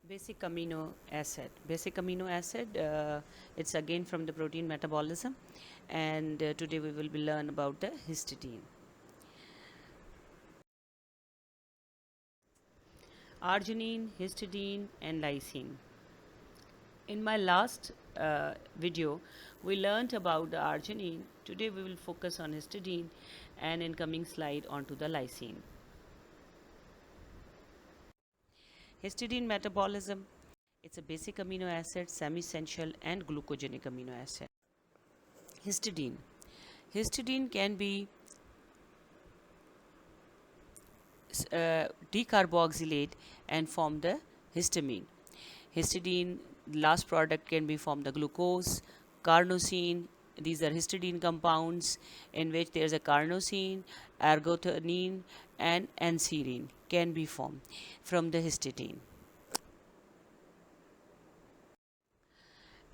Basic amino acid. Basic amino acid, it's again from the protein metabolism, and today we will be learn about the histidine. Arginine, histidine, and lysine. In my last video, we learnt about the arginine. Today we will focus on histidine, and in coming slide onto the lysine. Histidine metabolism. It's a basic amino acid, semi-essential, and glucogenic amino acid. Histidine. Histidine can be decarboxylate and form the histamine. Histidine, last product can be from the glucose, carnosine. These are histidine compounds in which there is a carnosine, ergothioneine, and anserine can be formed from the histidine.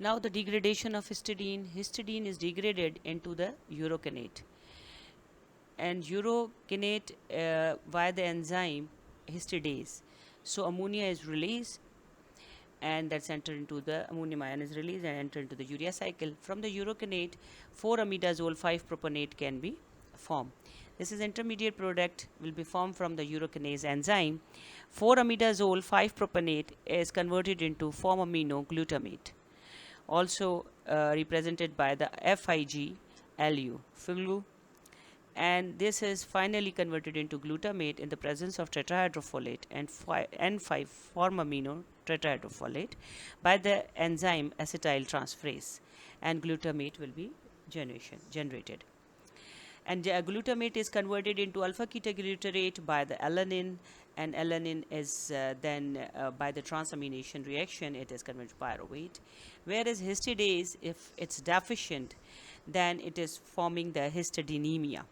Now the degradation of histidine. Histidine is degraded into the urocanate, and urocanate via the enzyme histidase. So ammonia is released, and that's entered into the ammonium ion is released and enter into the urea cycle. From the urocanate, 4-amidazole 5-propanate can be formed. This is intermediate product will be formed from the urocanase enzyme. 4-amidazole 5-propanate is converted into form amino glutamate, also represented by the FIG LU, FIGLU, and this is finally converted into glutamate in the presence of tetrahydrofolate and N5 form amino tetrahydrofolate by the enzyme acetyl transferase, and glutamate will be generated. And glutamate is converted into alpha ketoglutarate by the alanine, and alanine is then by the transamination reaction it is converted to pyruvate. Whereas histidase, if it's deficient, then it is forming the histidinemia.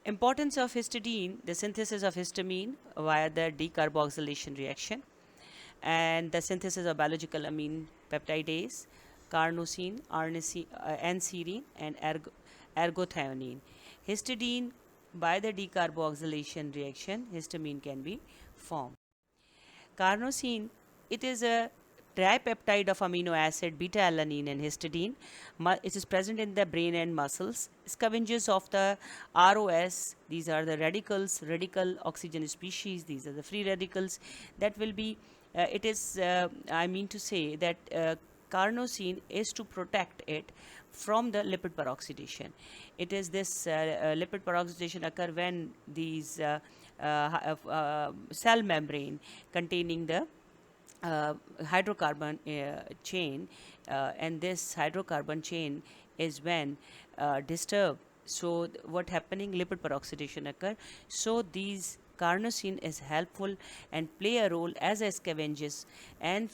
Importance of histidine: the synthesis of histamine via the decarboxylation reaction, and the synthesis of biological amine peptidase, carnosine, anserine, and ergothioneine. Histidine, by the decarboxylation reaction, histamine can be formed. Carnosine, it is a tripeptide of amino acid beta alanine and histidine. It is present in the brain and muscles. Scavengers of the ROS, these are the radicals, radical oxygen species. These are the free radicals that will be. I mean to say that carnosine is to protect it from the lipid peroxidation. It is this lipid peroxidation occur when these cell membrane containing the hydrocarbon chain, and this hydrocarbon chain is when disturbed. So what happening, lipid peroxidation occur. So these carnosine is helpful and play a role as a scavengers and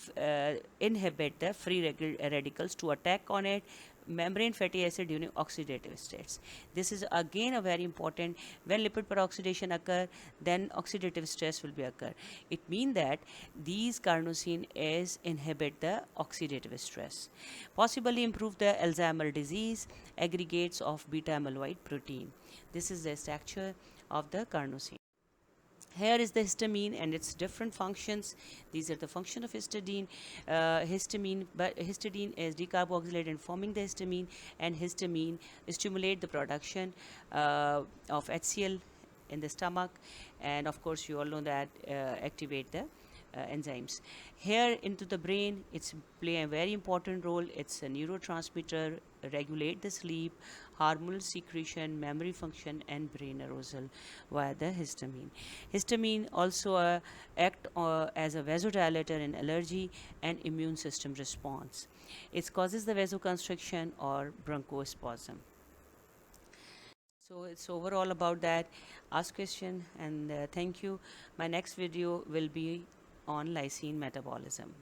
inhibit the free radicals to attack on it membrane fatty acid during oxidative states. This is again a very important. When lipid peroxidation occur, then oxidative stress will be occur. It means that these carnosine is inhibit the oxidative stress, possibly improve the Alzheimer disease aggregates of beta amyloid protein. This is the structure of the carnosine. Here is the histamine and its different functions. These are the function of histidine. Histidine is decarboxylate and forming the histamine, and histamine stimulate the production of HCl in the stomach, and of course you all know that activate the enzymes. Here into the brain, it's play a very important role. It's a neurotransmitter, regulate the sleep, hormonal secretion, memory function, and brain arousal via the histamine. Histamine also act as a vasodilator in allergy and immune system response. It causes the vasoconstriction or bronchospasm. So it's overall about that. Ask question, and thank you. My next video will be on lysine metabolism.